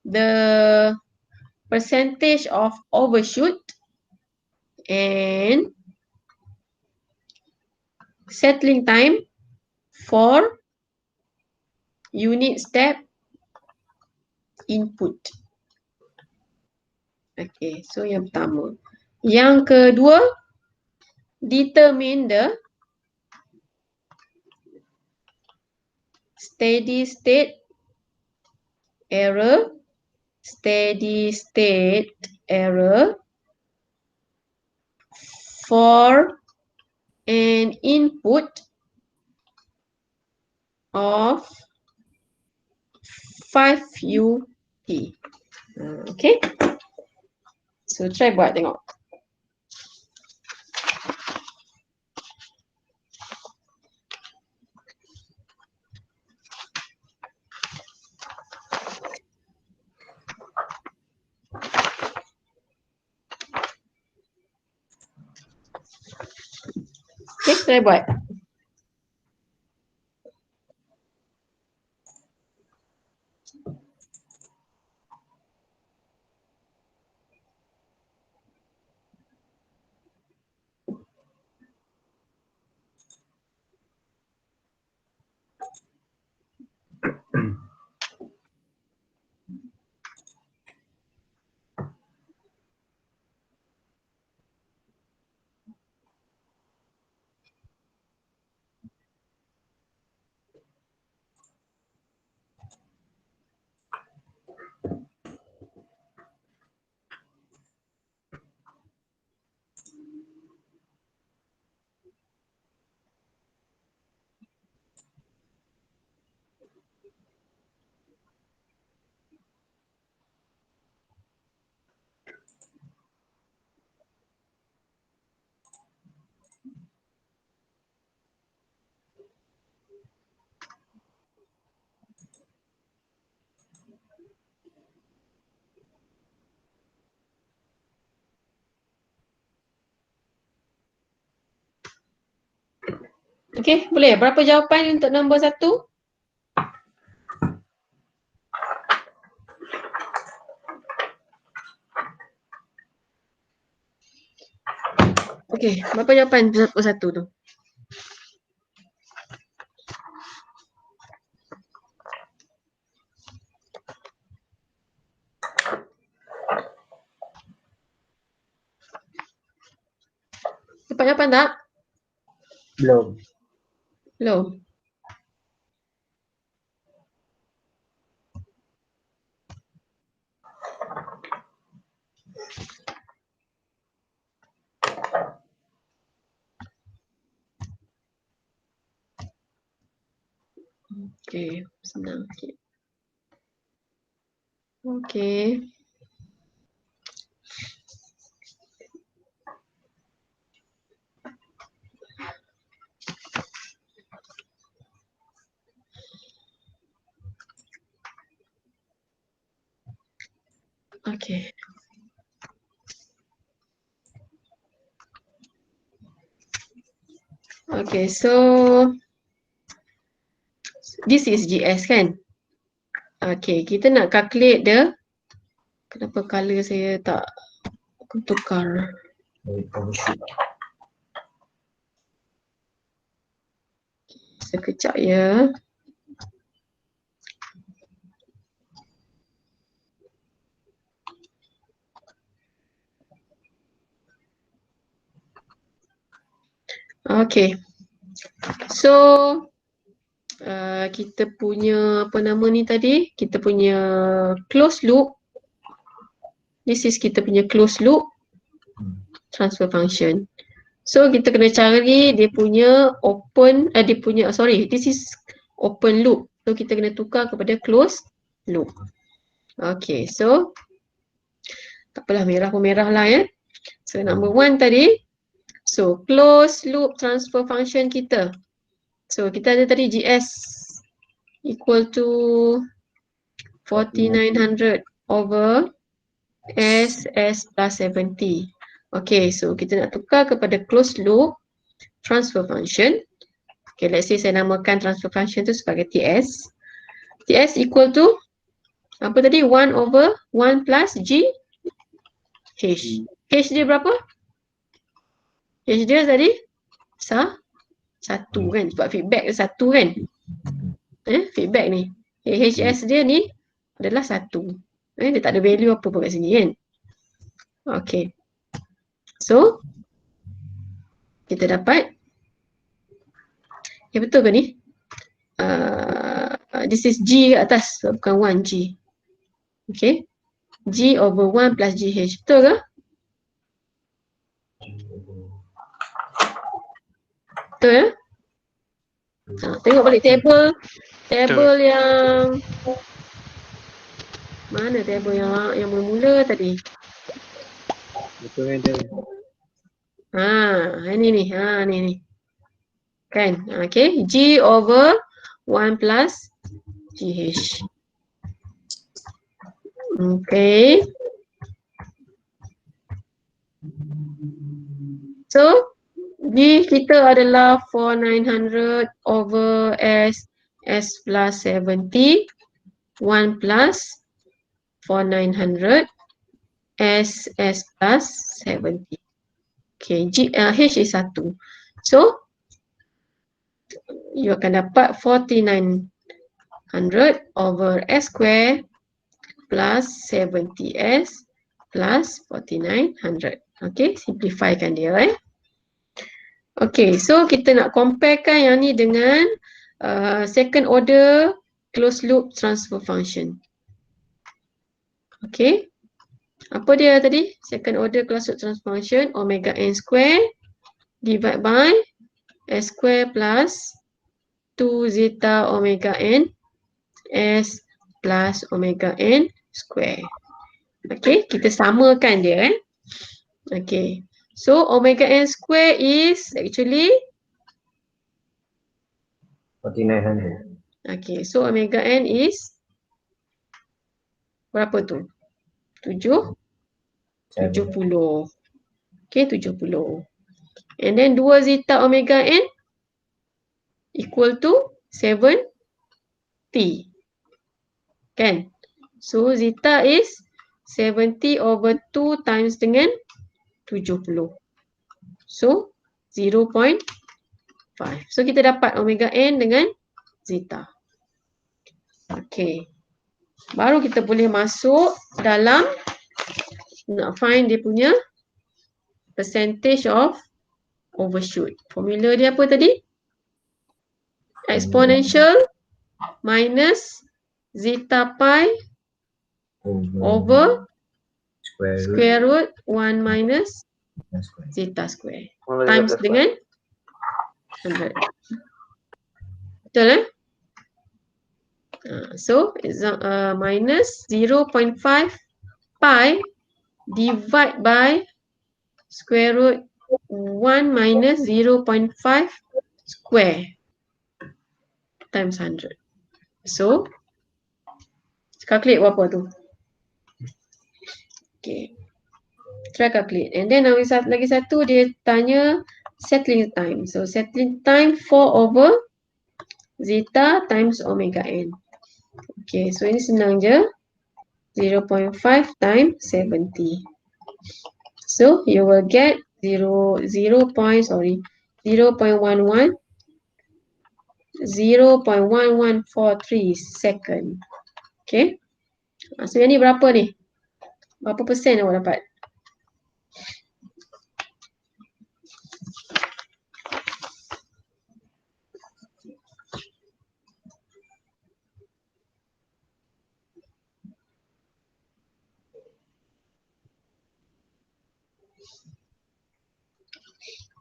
[SPEAKER 1] the percentage of overshoot and settling time for unit step input. Okay, so yang pertama. Yang kedua, determine the steady state error for an input of 5 UT. Okay. So try buat tengok. Okay, try buat. Okay, boleh? Berapa jawapan untuk nombor 1? Okay, berapa jawapan nombor 1 tu? Dapat jawapan tak?
[SPEAKER 2] Belum.
[SPEAKER 1] Belum. Okay, senang sikit. Okay. Okay. Okay, so this is GS kan? Okay, kita nak calculate the, kenapa color saya tak tukar?
[SPEAKER 2] Overshoot.
[SPEAKER 1] Sekejap ya. Okay. So kita punya apa nama ni tadi? Kita punya closed loop. This is kita punya closed loop transfer function. So kita kena cari dia punya open, dia punya this is open loop. So kita kena tukar kepada closed loop. Okay, so tak apalah, merah pun merah lah ya. So number 1 tadi, so closed loop transfer function kita. So kita ada tadi GS equal to 4900 over S plus 70. Okay, so kita nak tukar kepada closed loop transfer function. Okay, let's say saya namakan transfer function tu sebagai TS. TS equal to apa tadi? 1 over 1 plus G H. H dia berapa? H dia tadi? Satu kan? Sebab feedback dia satu kan? Feedback ni. HS dia ni adalah 1. Dia tak ada value apa pun kat sini kan? Okay. So, kita dapat. Betul ke ni? This is G kat atas, bukan 1G. Okay. G over 1 plus GH. Betul ke? Betul ya? Tengok balik table. Table yang mana table yang mula-mula tadi?
[SPEAKER 2] Betul kan dia?
[SPEAKER 1] Ini ni. Ni. Kan? Okay. G over 1 plus GH. Okay. So, G kita adalah 4900 over S plus 70. 1 plus 4900 S plus 70. Okay, H is 1. So, you akan dapat 4900 over S square plus 70S plus 4900. Okay, simplifykan dia Okay, so kita nak comparekan yang ni dengan second order closed loop transfer function. Okay. Apa dia tadi? Second order closed loop transfer function, omega n square divide by S square plus 2 zeta omega n S plus omega n square. Okay, kita samakan dia Okay. So, omega n square is actually
[SPEAKER 2] 4900.
[SPEAKER 1] Okay, so omega n is berapa tu? 70. Okay, 70. And then 2 zeta omega n equal to 70. Kan? So, zeta is 70 over 2 times dengan 70. So, 0.5. So, kita dapat omega n dengan zeta. Okay. Baru kita boleh masuk dalam nak find dia punya percentage of overshoot. Formula dia apa tadi? Exponential minus zeta pi over square root 1 minus zeta square times dengan 100. Betul So, minus 0.5 pi divide by square root 1 minus 0.5 square times 100. So, calculate berapa tu? Okay. Try calculate. And then lagi satu dia tanya settling time. So, settling time 4 over zeta times omega n. Okay, so ini senang je. 0.5 times 70. So, you will get 0.1143 second. Okay. So, yang ni berapa ni? Berapa persen awak dapat?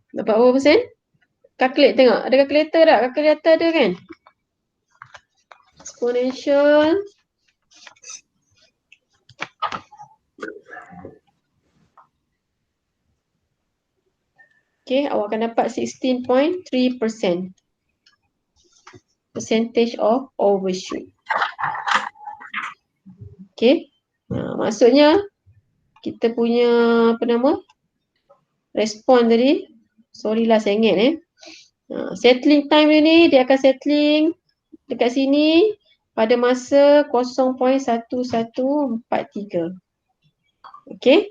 [SPEAKER 1] Dapat berapa persen? Calculate tengok. Ada calculator tak? Calculator ada kan? Exponential. Okay, awak akan dapat 16.3%. Percentage of overshoot. Okay. Maksudnya kita punya apa nama? respon tadi. Sorry lah saya ingat settling time dia ni, dia akan settling dekat sini pada masa 0.1143. Okay.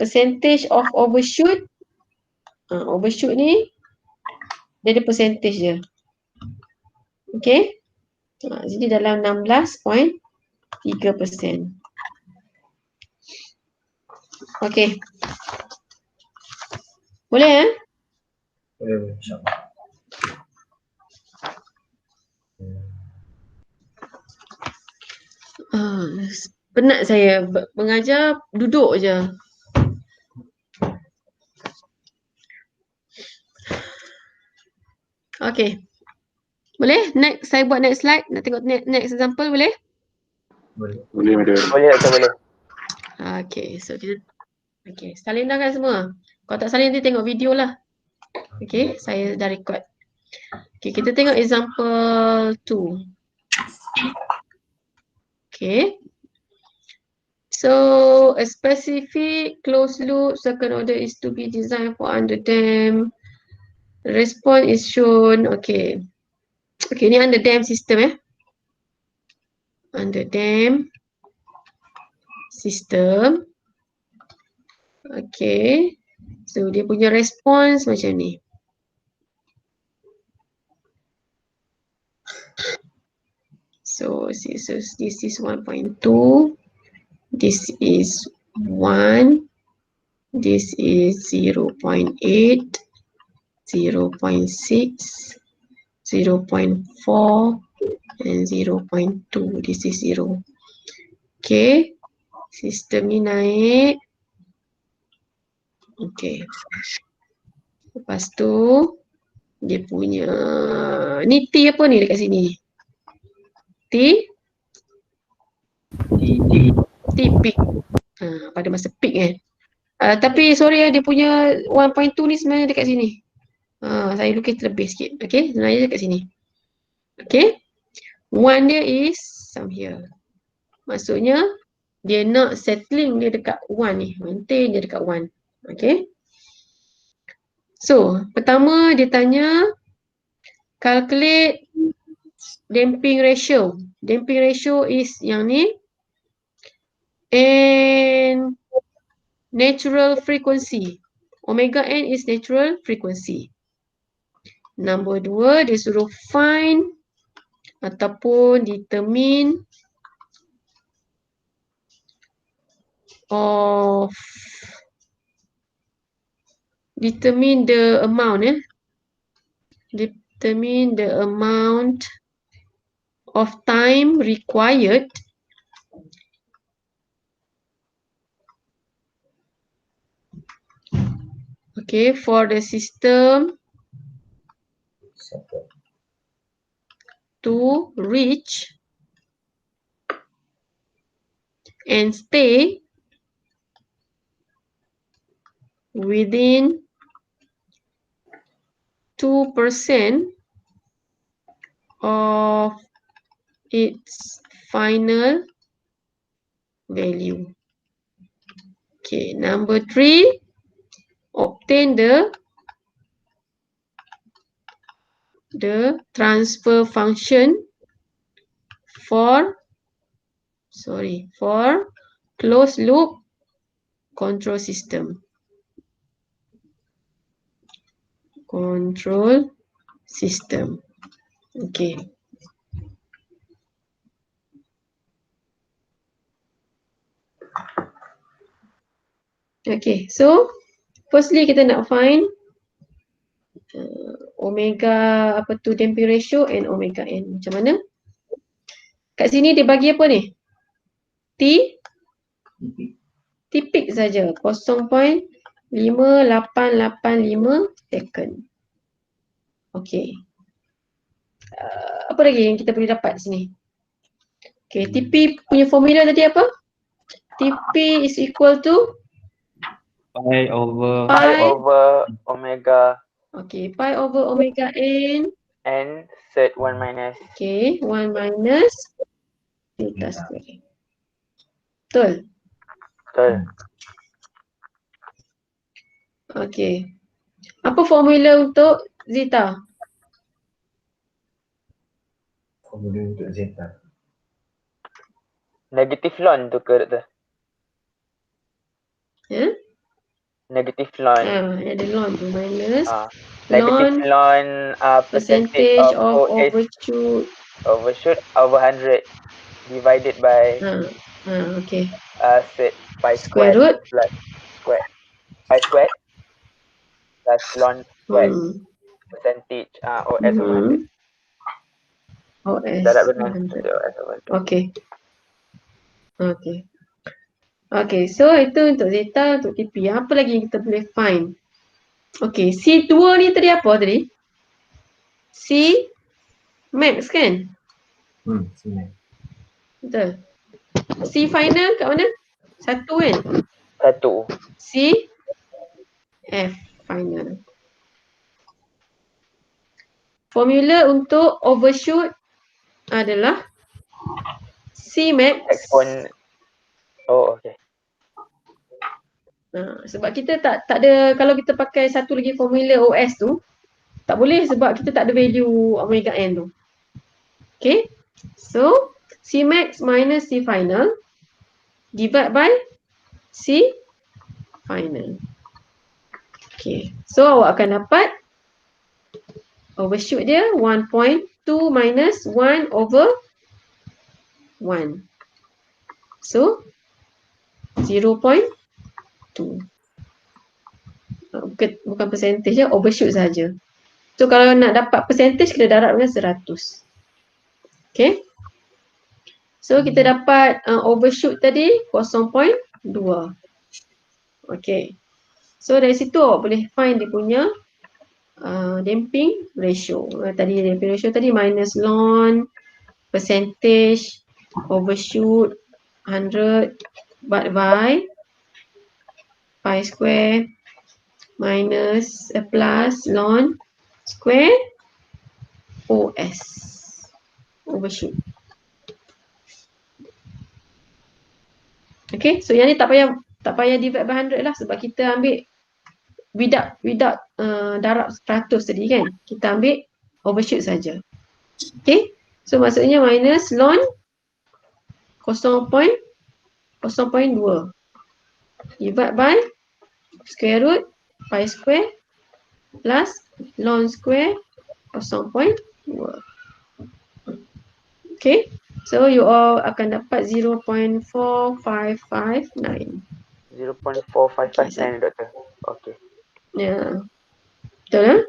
[SPEAKER 1] Percentage of overshoot. Overshoot ni dia ada percentage dia. Okay. Jadi dalam 16.3%. Okay. Boleh
[SPEAKER 2] InsyaAllah.
[SPEAKER 1] Penat saya mengajar, duduk je. Okay. Boleh? Next, saya buat next slide. Nak tengok next example, boleh?
[SPEAKER 2] Boleh.
[SPEAKER 4] Boleh, Doktor, boleh.
[SPEAKER 1] Okay, so kita salin dah kan semua? Kalau tak salin nanti tengok video lah. Okay, saya dah record. Okay, kita tengok example 2. Okay. So, a specific closed loop second order is to be designed for under dam. The response is shown. Okay. Okay, ni under dam system Under dam system. Okay. So, dia punya response macam ni. So, this is 1.2. This is 1. This is 0.8. 0.6. 0.4 and 0.2. This is 0. Okay. Sistem ni naik. Okay. Lepas tu dia punya ni T apa ni dekat sini? T peak. Pada masa peak tapi sorry dia punya 1.2 ni sebenarnya dekat sini. Saya lukis lebih sikit. Okay, sebenarnya dekat sini. Okay. 1 dia is some here. Maksudnya dia nak settling dia dekat 1 ni. Maintain dia dekat 1. Okay. So, pertama dia tanya calculate damping ratio. Damping ratio is yang ni. And natural frequency. Omega n is natural frequency. Nombor 2, dia suruh find ataupun determine the amount determine the amount of time required for the system to reach and stay within 2% of its final value. Okay, number 3, obtain the transfer function for closed loop control system. Okay. Okay, so firstly kita nak find omega damping ratio and omega n. Macam mana? Kat sini dia bagi apa ni? T peak saja, 0.5885 second. Okay. Apa lagi yang kita boleh dapat sini? Okay, TP punya formula tadi apa? TP is equal to
[SPEAKER 3] Pi over
[SPEAKER 4] omega.
[SPEAKER 1] Okay, pi over omega n.
[SPEAKER 4] N third 1 minus.
[SPEAKER 1] Okay, 1 minus theta square. Betul?
[SPEAKER 4] Betul.
[SPEAKER 1] Okay. Apa formula untuk zeta?
[SPEAKER 2] Formula untuk zeta.
[SPEAKER 4] Negative ln tu ke doktor?
[SPEAKER 1] Ya?
[SPEAKER 4] Negative ln.
[SPEAKER 1] Ada ln tu minus
[SPEAKER 4] Negative
[SPEAKER 1] ln
[SPEAKER 4] ln percentage
[SPEAKER 1] percentage
[SPEAKER 4] of
[SPEAKER 1] of
[SPEAKER 4] OS
[SPEAKER 1] overshoot.
[SPEAKER 4] over 100 divided by
[SPEAKER 1] Okay.
[SPEAKER 4] set pi
[SPEAKER 1] Square
[SPEAKER 4] squared
[SPEAKER 1] root.
[SPEAKER 4] plus squared. Pi squared plus ln squared percentage OS over 100.
[SPEAKER 1] OS
[SPEAKER 4] Darab benar
[SPEAKER 1] 100.
[SPEAKER 4] OS over 100.
[SPEAKER 1] Okay. Okay. Okay, so itu untuk zeta, untuk TP. Apa lagi yang kita boleh find? Okay, C2 ni tadi apa tadi? C max kan?
[SPEAKER 2] Sini.
[SPEAKER 1] Betul. C final kat mana? 1 kan?
[SPEAKER 4] 1.
[SPEAKER 1] C F final. Formula untuk overshoot adalah C max.
[SPEAKER 4] Oh, okay.
[SPEAKER 1] Sebab kita tak ada, kalau kita pakai satu lagi formula OS tu, tak boleh sebab kita tak ada value omega n tu. Okay. So, C max minus C final divide by C final. Okay. So, awak akan dapat overshoot dia 1.2 minus 1 over 1. So, 0.2. Bukan percentage je, overshoot saja. So, kalau nak dapat percentage, kita darab dengan 100. Okay. So, kita dapat overshoot tadi 0.2. Okay. So, dari situ awak boleh find dia punya damping ratio. Tadi damping ratio tadi minus ln percentage overshoot 100 by pi square minus plus ln square OS overshoot. Okay, so yang ni tak payah divide by 100 lah sebab kita ambil without darab 100 tadi kan. Kita ambil overshoot saja. Okay, so maksudnya minus ln 0.2 divide by square root pi square plus ln square 0.2. Okay, so you all akan dapat 0.4559.
[SPEAKER 4] 0.4559 doktor. Okay.
[SPEAKER 1] Ya. Betul lah?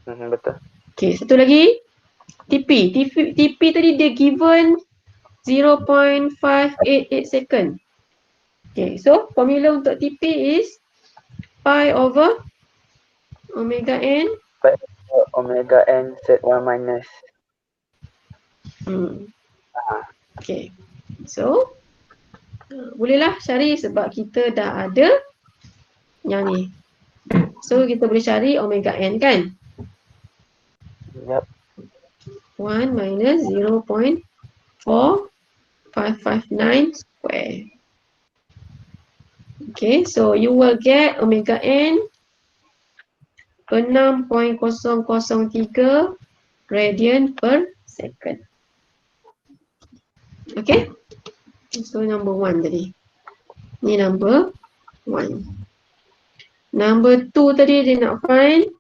[SPEAKER 4] Betul.
[SPEAKER 1] Okay, satu lagi. TP tadi dia given 0.588 second. Okay, so formula untuk TP is pi over omega n.
[SPEAKER 4] Omega n set 1 minus.
[SPEAKER 1] Okay, so bolehlah cari sebab kita dah ada yang ni. So kita boleh cari omega n kan?
[SPEAKER 4] Yep.
[SPEAKER 1] 1 minus 0.4559 square. Okay, so you will get omega n 6.003 radian per second. Okay, so number 1 tadi. Ni number 1. Number 2 tadi dia nak find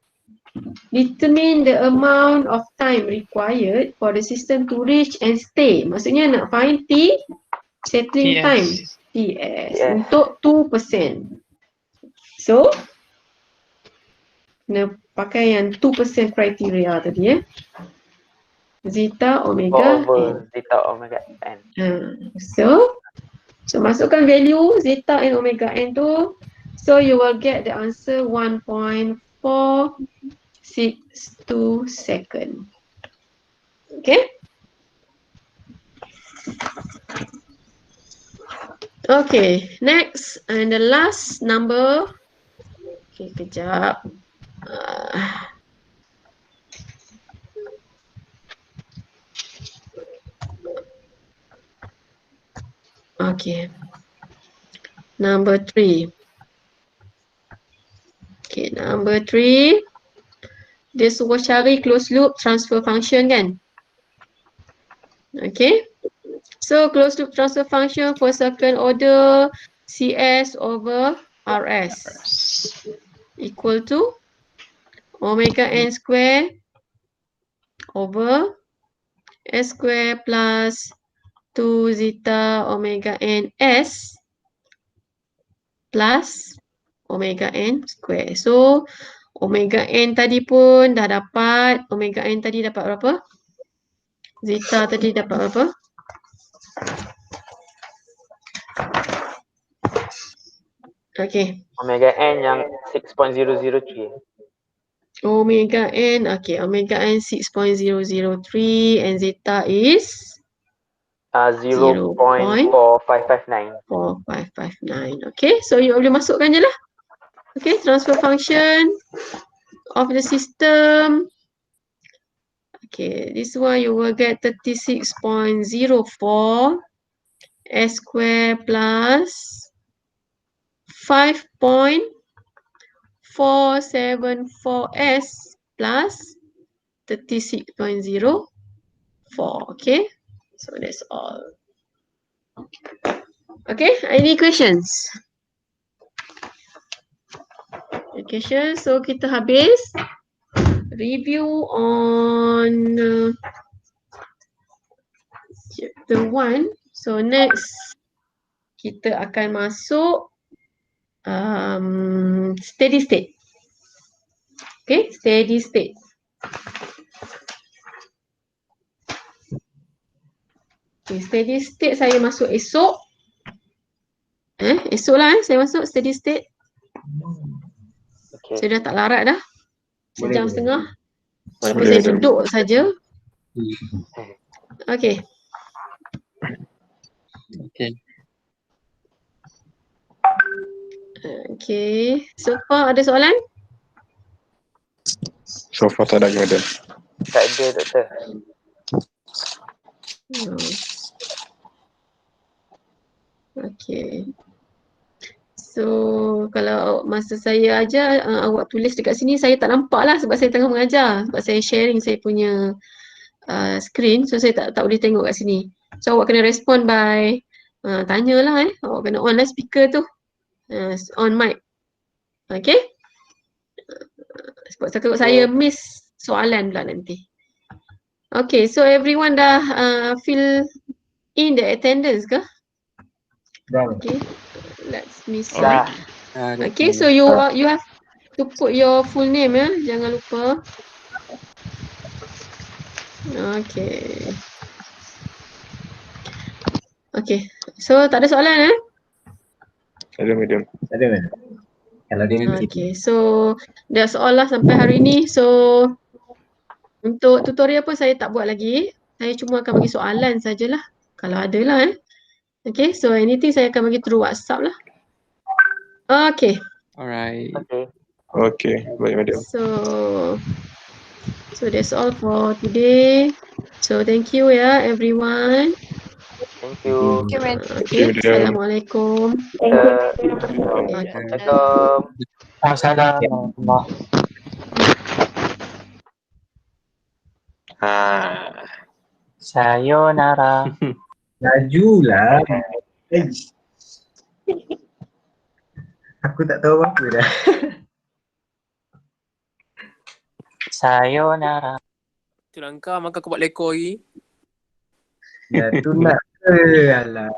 [SPEAKER 1] determine the amount of time required for the system to reach and stay. Maksudnya nak find T settling time. TS untuk 2%. So, kena pakai yang 2% criteria tadi ya. Zeta omega n.
[SPEAKER 4] Zeta omega n.
[SPEAKER 1] So masukkan value zeta and omega n tu. So you will get the answer 1.462 second. Okay. Okay, next and the last number. Okay, kejap. Okay. Number 3. Okay, number 3. Dia suruh cari closed loop transfer function kan? Okay. So closed loop transfer function for second order CS over RS equal to omega n square over S square plus 2 zeta omega n S plus omega n square. So omega n tadi pun dah dapat, omega n tadi dapat berapa? Zeta tadi dapat berapa? Okay.
[SPEAKER 4] Omega n yang 6.003.
[SPEAKER 1] Omega n, okay, omega n 6.003 and zeta is
[SPEAKER 4] 0.4559.
[SPEAKER 1] 4559. Okay, so you boleh masukkan je lah. Okay, transfer function of the system. Okay, this one you will get 36.04 S square plus 5.474S plus 36.04. Okay, so that's all. Okay, any questions? Okay, sure. So kita habis review on chapter 1. So next kita akan masuk steady state. Okay, steady state. Okay, steady state saya masuk esok. Esok lah saya masuk steady state.
[SPEAKER 4] Okay.
[SPEAKER 1] Saya dah tak larat dah. Sejam
[SPEAKER 2] Boleh.
[SPEAKER 1] setengah. Walaupun
[SPEAKER 3] Boleh,
[SPEAKER 1] saya
[SPEAKER 3] boleh.
[SPEAKER 1] duduk saja. Okay.
[SPEAKER 3] Okay.
[SPEAKER 1] Okay. So far ada soalan?
[SPEAKER 3] So far tak ada lagi, madam.
[SPEAKER 4] Tak ada, doktor.
[SPEAKER 1] No. Okay. So kalau masa saya ajar awak tulis dekat sini saya tak nampak lah sebab saya tengah mengajar. Sebab saya sharing saya punya screen, so saya tak boleh tengok kat sini. So awak kena respond by tanyalah awak kena on lah speaker tu. On mic. Okay? Sebab takut saya miss soalan pula nanti. Okay, so everyone dah fill in the attendance ke?
[SPEAKER 2] Dah.
[SPEAKER 1] Okay, let's miss.
[SPEAKER 4] Dah.
[SPEAKER 1] Okay, so you have to put your full name jangan lupa. Okay. Okay, so tak ada soalan
[SPEAKER 3] Ada, madam.
[SPEAKER 2] Ada kan? Kalau dia memang
[SPEAKER 1] Okay, so that's all lah sampai hari ni. So untuk tutorial pun saya tak buat lagi. Saya cuma akan bagi soalan sajalah. Kalau ada lah Okay, so anything saya akan bagi through WhatsApp lah. Okay,
[SPEAKER 3] Alright.
[SPEAKER 4] Okay.
[SPEAKER 3] Okay, baik, madam.
[SPEAKER 1] so that's all for today. So thank you everyone.
[SPEAKER 4] Thank you.
[SPEAKER 1] Okay,
[SPEAKER 3] madam.
[SPEAKER 1] Assalamualaikum.
[SPEAKER 4] Assalamualaikum.
[SPEAKER 5] Assalamualaikum. Sayonara.
[SPEAKER 2] lajulah. Aku tak tahu apa dah.
[SPEAKER 5] Sayonara.
[SPEAKER 6] Tu langkah maka kau buat lekor lagi.
[SPEAKER 2] Ya tu nak ke alah.